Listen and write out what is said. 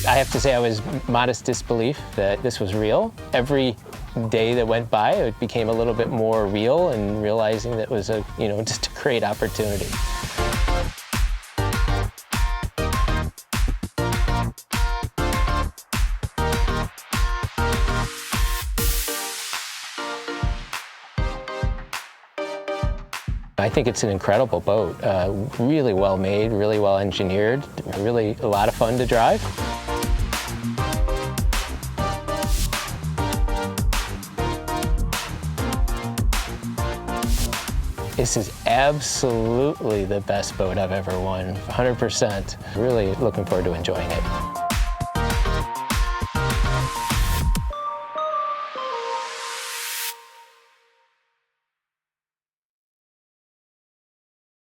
I have to say I was modest disbelief that this was real. Every day that went by, it became a little bit more real and realizing that it was just a great opportunity. I think it's an incredible boat. Really well made, really well engineered, really a lot of fun to drive. This is absolutely the best boat I've ever won, 100%. Really looking forward to enjoying it.